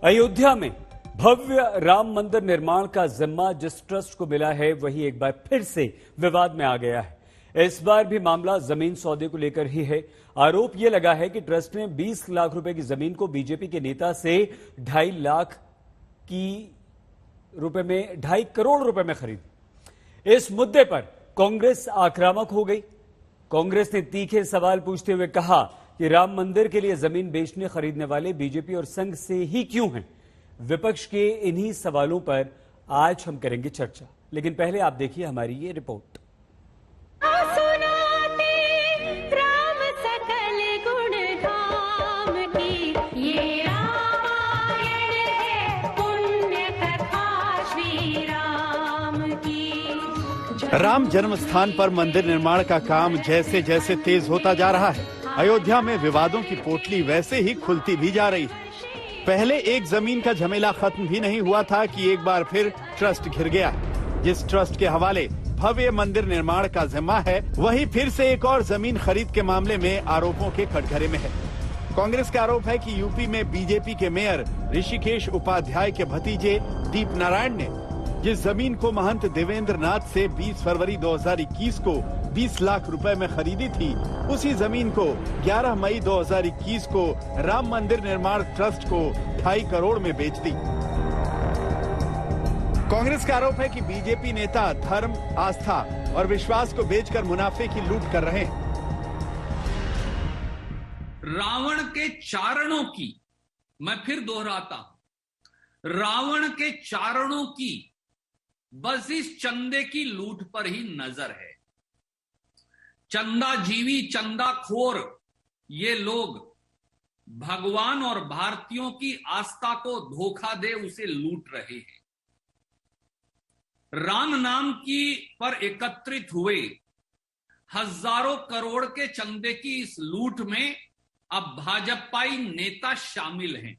अयोध्या में भव्य राम मंदिर निर्माण का जिम्मा जिस ट्रस्ट को मिला है वही एक बार फिर से विवाद में आ गया है। इस बार भी मामला जमीन सौदे को लेकर ही है। आरोप यह लगा है कि ट्रस्ट ने 20 लाख रुपए की जमीन को बीजेपी के नेता से 2.5 करोड़ रुपए में खरीदी। इस मुद्दे पर कांग्रेस आक्रामक हो गई। कांग्रेस ने तीखे सवाल पूछते हुए कहा कि राम मंदिर के लिए जमीन बेचने खरीदने वाले बीजेपी और संघ से ही क्यों हैं। विपक्ष के इन्हीं सवालों पर आज हम करेंगे चर्चा, लेकिन पहले आप देखिए हमारी ये रिपोर्ट। राम सकल गुण धाम की ये रामायण है, पुण्य कथा श्री राम की। राम जन्म स्थान पर मंदिर निर्माण का काम जैसे जैसे तेज होता जा रहा है, अयोध्या में विवादों की पोटली वैसे ही खुलती भी जा रही है। पहले एक जमीन का झमेला खत्म भी नहीं हुआ था कि एक बार फिर ट्रस्ट घिर गया। जिस ट्रस्ट के हवाले भव्य मंदिर निर्माण का जिम्मा है, वही फिर से एक और जमीन खरीद के मामले में आरोपों के कटघरे में है। कांग्रेस का आरोप है कि यूपी में बीजेपी के मेयर ऋषिकेश उपाध्याय के भतीजे दीप नारायण ने जिस जमीन को महंत देवेंद्र नाथ से 20 फरवरी 2021 को 20 लाख रुपए में खरीदी थी, उसी जमीन को 11 मई 2021 को राम मंदिर निर्माण ट्रस्ट को 2.5 करोड़ में बेच दी। कांग्रेस का आरोप है कि बीजेपी नेता धर्म, आस्था और विश्वास को बेचकर मुनाफे की लूट कर रहे हैं। रावण के चारणों की, मैं फिर दोहराता, रावण के चारणों की बस इस चंदे की लूट पर ही नजर है। चंदा जीवी, चंदा खोर ये लोग भगवान और भारतीयों की आस्था को धोखा दे उसे लूट रहे हैं। राम नाम की पर एकत्रित हुए हजारों करोड़ के चंदे की इस लूट में अब भाजपाई नेता शामिल हैं।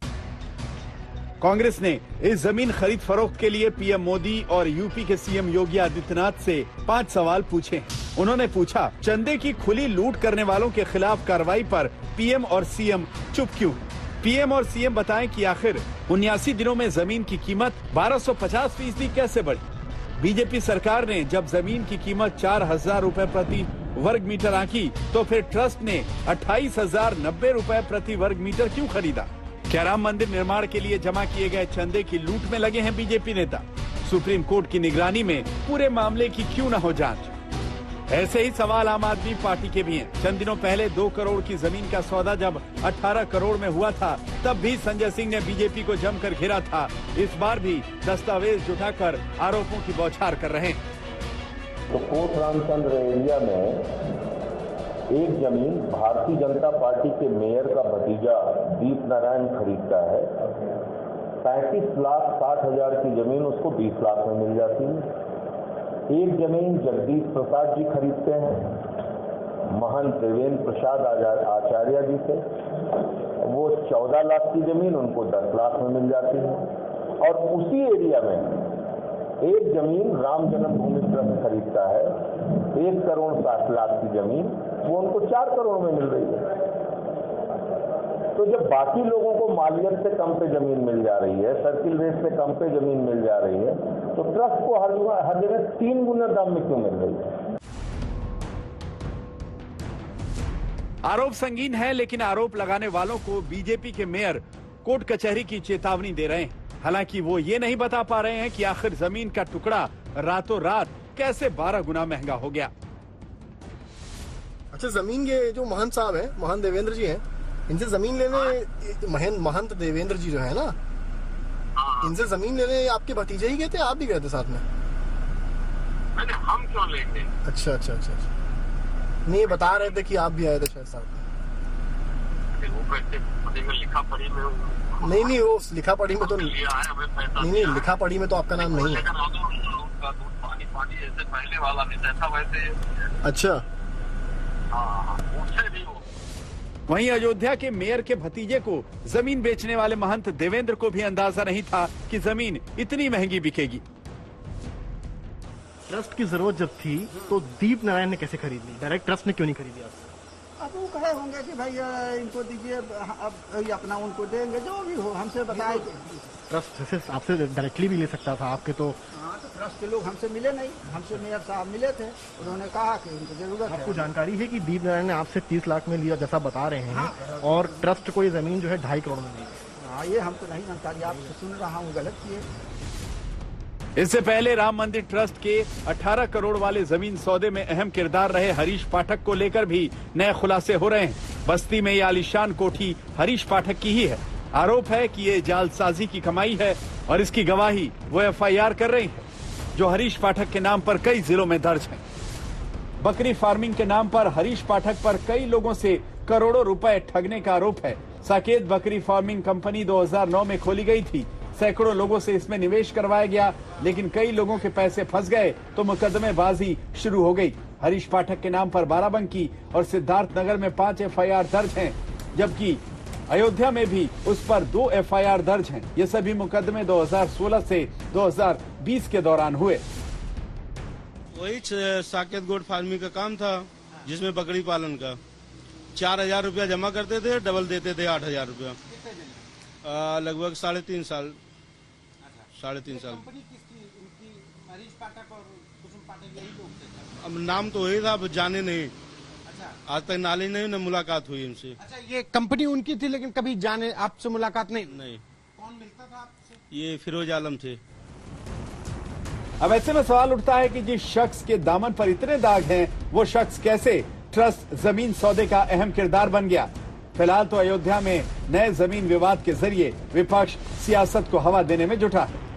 कांग्रेस ने इस जमीन खरीद फरोख्त के लिए पीएम मोदी और यूपी के सीएम योगी आदित्यनाथ से 5 सवाल पूछे। उन्होंने पूछा, चंदे की खुली लूट करने वालों के खिलाफ कार्रवाई पर पीएम और सीएम चुप क्यों? पीएम और सीएम बताएं कि आखिर 79 दिनों में जमीन की कीमत 1250% कैसे बढ़ी? बीजेपी सरकार ने जब जमीन की कीमत 4,000 रुपए प्रति वर्ग मीटर आंकी, तो फिर ट्रस्ट ने 28,090 रुपए प्रति वर्ग मीटर क्यों खरीदा? क्या राम मंदिर निर्माण के लिए जमा किए गए चंदे की लूट में लगे हैं बीजेपी नेता? सुप्रीम कोर्ट की निगरानी में पूरे मामले की क्यों न हो जांच? ऐसे ही सवाल आम आदमी पार्टी के भी हैं। चंद दिनों पहले 2 करोड़ की जमीन का सौदा जब 18 करोड़ में हुआ था, तब भी संजय सिंह ने बीजेपी को जमकर घेरा था। इस बार भी दस्तावेज जुटाकर आरोपों की बौछार कर रहे हैं। तो कोट रामचंद्र एरिया में एक जमीन भारतीय जनता पार्टी के मेयर का भतीजा दीप नारायण खरीदता है। 35,60,000 की जमीन उसको 20 लाख में मिल जाती है। एक जमीन जगदीश प्रसाद जी खरीदते हैं महंत देवेंद्र प्रसाद आचार्य जी से, वो 14 लाख की जमीन उनको 10 लाख में मिल जाती है। और उसी एरिया में एक जमीन राम जन्मभूमि ट्रस्ट खरीदता है 1 करोड़ 60 लाख की जमीन, वो उनको 4 करोड़ में मिल रही है। तो जब बाकी लोगों को मालियत से कम पे जमीन मिल जा रही है, सर्किल रेट से कम पे जमीन मिल जा रही है, तो ट्रस्ट को हर जगह 3 गुना दाम में क्यों मिल रही है? आरोप संगीन है, लेकिन आरोप लगाने वालों को बीजेपी के मेयर कोर्ट कचहरी की चेतावनी दे रहे हैं। हालांकि वो ये नहीं बता पा रहे हैं कि आखिर जमीन का टुकड़ा रातों रात कैसे 12 गुना महंगा हो गया। अच्छा, जमीन ये जो महंत साहब हैं, महंत देवेंद्र जी हैं, इनसे जमीन लेने महंत देवेंद्र जी जो है ना, इनसे जमीन लेने आपके भतीजे ही गए थे? आप भी गए थे साथ में? हम क्यों लेंगे? अच्छा। नहीं, बता रहे थे कि आप भी आए थे शायद साथ में। लिखा पढ़ी में नहीं, वो लिखा पढ़ी में तो नहीं, लिखा पढ़ी में तो आपका नाम नहीं है। पानी जैसे पहले वाला नहीं था वैसे। अच्छा, उससे भी हो। वहीं अयोध्या के मेयर के भतीजे को जमीन बेचने वाले महंत देवेंद्र को भी अंदाजा नहीं था कि जमीन इतनी महंगी बिकेगी। ट्रस्ट की जरूरत जब थी तो दीप नारायण ने कैसे खरीद ली? डायरेक्ट ट्रस्ट ने क्यों नहीं खरीदी? अब वो कहे होंगे कि भाई इनको दीजिए, अब ये अपना उनको देंगे, जो भी हो हमसे बताए। ट्रस्ट से आपसे डायरेक्टली भी ले सकता था आपके, तो हाँ, तो ट्रस्ट के लोग हमसे मिले नहीं, हमसे मेयर साहब मिले थे, उन्होंने कहा कि उनको जरूरत है। आपको जानकारी है कि दीप नारायण ने आपसे 30 लाख में लिया जैसा बता रहे हैं, और ट्रस्ट को ये जमीन जो है 2.5 करोड़ में दी? हाँ, ये हमको नहीं जानकारी, आपसे सुन रहा हूँ, गलत किए। इससे पहले राम मंदिर ट्रस्ट के 18 करोड़ वाले जमीन सौदे में अहम किरदार रहे हरीश पाठक को लेकर भी नए खुलासे हो रहे हैं। बस्ती में ये आलीशान कोठी हरीश पाठक की ही है। आरोप है कि ये जालसाजी की कमाई है और इसकी गवाही वो FIR कर रही है, जो हरीश पाठक के नाम पर कई जिलों में दर्ज है। बकरी फार्मिंग के नाम पर हरीश पाठक पर कई लोगों से करोड़ों रुपए ठगने का आरोप है। साकेत बकरी फार्मिंग कंपनी 2009 में खोली गई थी। सैकड़ों लोगों से इसमें निवेश करवाया गया, लेकिन कई लोगों के पैसे फंस गए तो मुकदमेबाजी शुरू हो गई। हरीश पाठक के नाम पर बाराबंकी और सिद्धार्थ नगर में 5 FIR दर्ज हैं, जबकि अयोध्या में भी उस पर 2 FIR दर्ज हैं। ये सभी मुकदमे 2016 से 2020 के दौरान हुए। वही साकेत गोट फार्मिंग का काम था, जिसमें बकरी पालन का 4,000 रुपया जमा करते थे, डबल देते थे 8,000 रुपया। लगभग 3.5 साल। 3.5 साल। अब नाम तो वही था, अब जाने नहीं। आज तक नाली नहीं, न मुलाकात हुई इनसे। अच्छा, ये कंपनी उनकी थी, लेकिन कभी जाने आपसे मुलाकात नहीं? नहीं। कौन मिलता था आपसे? ये फिरोज आलम थे। अब ऐसे में सवाल उठता है कि जिस शख्स के दामन पर इतने दाग हैं, वो शख्स कैसे ट्रस्ट जमीन सौदे का अहम किरदार बन गया। फिलहाल तो अयोध्या में नए जमीन विवाद के जरिए विपक्ष सियासत को हवा देने में जुटा है।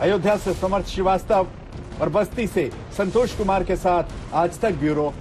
अयोध्या से समर्थ श्रीवास्तव और बस्ती से संतोष कुमार के साथ आज तक ब्यूरो।